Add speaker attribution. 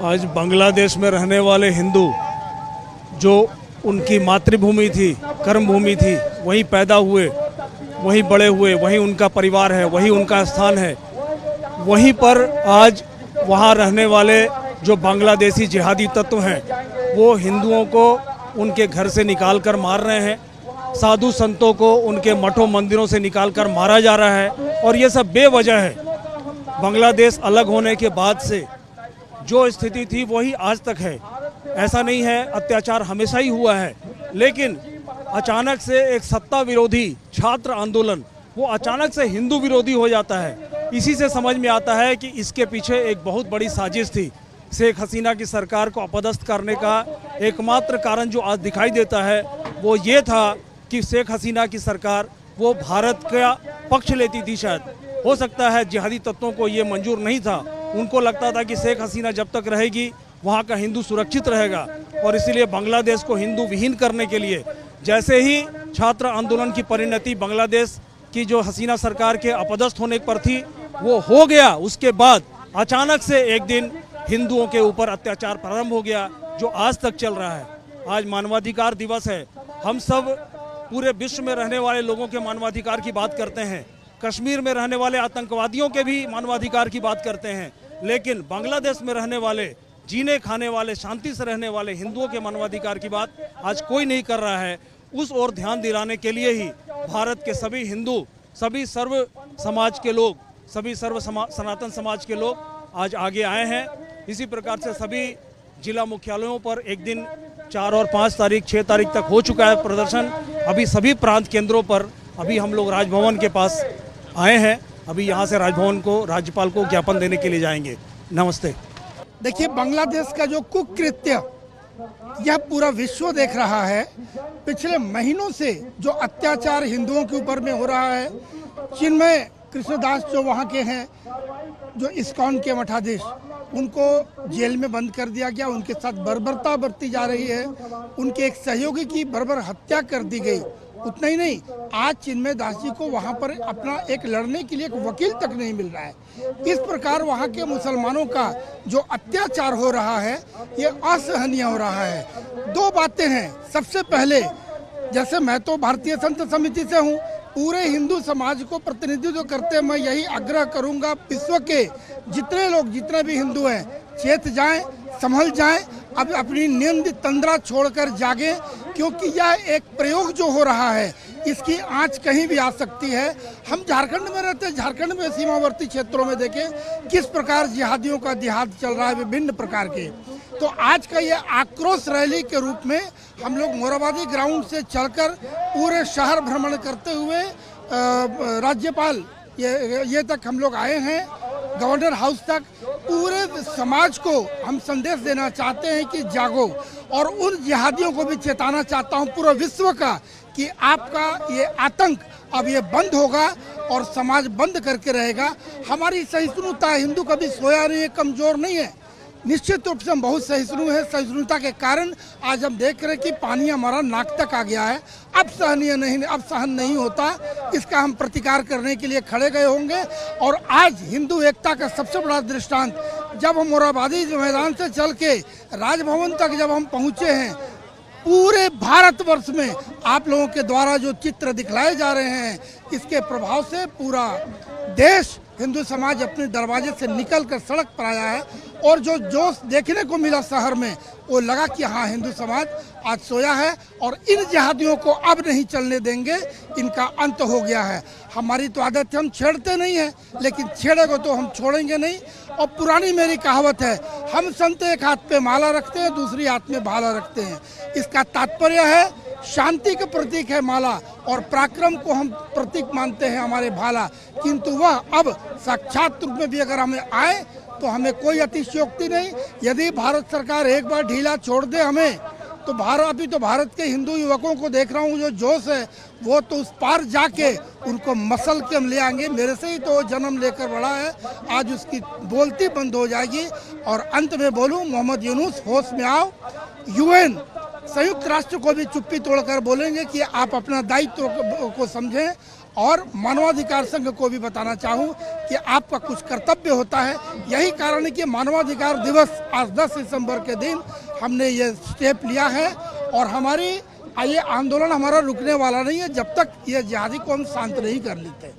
Speaker 1: आज बांग्लादेश में रहने वाले हिंदू जो उनकी मातृभूमि थी, कर्मभूमि थी, वहीं पैदा हुए, वहीं बड़े हुए, वहीं उनका परिवार है, वहीं उनका स्थान है, वहीं पर आज वहाँ रहने वाले जो बांग्लादेशी जिहादी तत्व हैं वो हिंदुओं को उनके घर से निकाल कर मार रहे हैं, साधु संतों को उनके मठों मंदिरों से निकाल कर मारा जा रहा है। और ये सब बेवजह है। बांग्लादेश अलग होने के बाद से जो स्थिति थी वही आज तक है। ऐसा नहीं है, अत्याचार हमेशा ही हुआ है, लेकिन अचानक से एक सत्ता विरोधी छात्र आंदोलन वो अचानक से हिंदू विरोधी हो जाता है। इसी से समझ में आता है कि इसके पीछे एक बहुत बड़ी साजिश थी। शेख हसीना की सरकार को अपदस्थ करने का एकमात्र कारण जो आज दिखाई देता है वो ये था कि शेख हसीना की सरकार वो भारत का पक्ष लेती थी। शायद हो सकता है जिहादी तत्वों को ये मंजूर नहीं था। उनको लगता था कि शेख हसीना जब तक रहेगी वहाँ का हिंदू सुरक्षित रहेगा, और इसीलिए बांग्लादेश को हिंदू विहीन करने के लिए जैसे ही छात्र आंदोलन की परिणति बांग्लादेश की जो हसीना सरकार के अपदस्थ होने पर थी वो हो गया, उसके बाद अचानक से एक दिन हिंदुओं के ऊपर अत्याचार प्रारंभ हो गया जो आज तक चल रहा है। आज मानवाधिकार दिवस है। हम सब पूरे विश्व में रहने वाले लोगों के मानवाधिकार की बात करते हैं, कश्मीर में रहने वाले आतंकवादियों के भी मानवाधिकार की बात करते हैं, लेकिन बांग्लादेश में रहने वाले, जीने खाने वाले, शांति से रहने वाले हिंदुओं के मानवाधिकार की बात आज कोई नहीं कर रहा है। उस ओर ध्यान दिलाने के लिए ही भारत के सभी हिंदू, सभी सर्व समाज के लोग, सभी सनातन समाज के लोग आज आगे आए हैं। इसी प्रकार से सभी जिला मुख्यालयों पर एक दिन 4 और 5 तारीख 6 तारीख तक हो चुका है प्रदर्शन। अभी सभी प्रांत केंद्रों पर अभी हम लोग राजभवन के पास आए हैं। अभी यहाँ से राजभवन को, राज्यपाल को ज्ञापन देने के लिए जाएंगे। नमस्ते।
Speaker 2: देखिए, बांग्लादेश का जो कुकृत्य यह पूरा विश्व देख रहा है। पिछले महीनों से जो अत्याचार हिंदुओं के ऊपर में हो रहा है, चिन्मय कृष्णदास जो वहाँ के हैं, जो इस्कॉन के मठाधीश, उनको जेल में बंद कर दिया गया, उनके साथ बर्बरता बरती जा रही है, उनके एक सहयोगी की बर्बर हत्या कर दी गई। उतना ही नहीं, आज चिन्मय दास जी को वहाँ पर अपना एक लड़ने के लिए एक वकील तक नहीं मिल रहा है। इस प्रकार वहाँ के मुसलमानों का जो अत्याचार हो रहा है ये असहनीय हो रहा है। 2 बातें हैं। सबसे पहले, जैसे मैं तो भारतीय संत समिति से हूँ, पूरे हिंदू समाज को प्रतिनिधित्व करते मैं यही आग्रह करूंगा, विश्व के जितने लोग, जितने भी हिंदू हैं, चेत जाएं, संभल जाएं, अब अपनी नींद तंद्रा छोड़कर जागें, क्योंकि यह एक प्रयोग जो हो रहा है इसकी आंच कहीं भी आ सकती है। हम झारखंड में रहते हैं, झारखंड में सीमावर्ती क्षेत्रों में देखें किस प्रकार जिहादियों का जिहाद चल रहा है विभिन्न प्रकार के। तो आज का ये आक्रोश रैली के रूप में हम लोग मोराबादी ग्राउंड से चलकर पूरे शहर भ्रमण करते हुए राज्यपाल ये तक हम लोग आए हैं, गवर्नर हाउस तक। पूरे समाज को हम संदेश देना चाहते हैं कि जागो, और उन जिहादियों को भी चेताना चाहता हूं, पूरे विश्व का, कि आपका ये आतंक अब ये बंद होगा और समाज बंद करके रहेगा। हमारी सहिष्णुता, हिंदू कभी सोया नहीं है, कमजोर नहीं है, निश्चित रूप से हम बहुत सहिष्णु हैं। सहिष्णुता के कारण आज हम देख रहे हैं कि पानी हमारा नाक तक आ गया है। अब सहन नहीं होता, इसका हम प्रतिकार करने के लिए खड़े गए होंगे। और आज हिंदू एकता का सबसे बड़ा दृष्टांत, जब हम मोराबादी मैदान से चल के राजभवन तक जब हम पहुंचे हैं, पूरे भारतवर्ष में आप लोगों के द्वारा जो चित्र दिखलाए जा रहे हैं, इसके प्रभाव से पूरा देश, हिंदू समाज अपने दरवाजे से निकलकर सड़क पर आया है। और जो जोश देखने को मिला शहर में, वो लगा कि हाँ, हिंदू समाज आज सोया है और इन जिहादियों को अब नहीं चलने देंगे, इनका अंत हो गया है। हमारी तो आदत है, हम छेड़ते नहीं हैं, लेकिन छेड़ेगा तो हम छोड़ेंगे नहीं। और पुरानी मेरी कहावत है, हम संत एक हाथ पे माला रखते हैं, दूसरी हाथ में भाला रखते हैं। इसका तात्पर्य है शांति का प्रतीक है माला, और पराक्रम को हम प्रतीक मानते हैं हमारे भाला। किंतु वह अब साक्षात रूप में भी अगर हमें आए तो हमें कोई अतिशयोक्ति नहीं। यदि भारत सरकार एक बार ढीला छोड़ दे हमें, तो अभी तो भारत के हिंदू युवकों को देख रहा हूँ, जो जोश है वो तो उस पार जाके उनको मसल के हम ले आएंगे। मेरे से ही तो जन्म लेकर बड़ा है, आज उसकी बोलती बंद हो जाएगी। और अंत में बोलूँ, मोहम्मद यूनुस, होश में आओ। UN, संयुक्त राष्ट्र को भी चुप्पी तोड़कर बोलेंगे कि आप अपना दायित्व को समझें और मानवाधिकार संघ को भी बताना चाहूँ कि आपका कुछ कर्तव्य होता है। यही कारण है कि मानवाधिकार दिवस आज 10 दिसंबर के दिन हमने ये स्टेप लिया है और हमारी ये आंदोलन हमारा रुकने वाला नहीं है जब तक ये जिहादी को हम शांत नहीं कर लेते।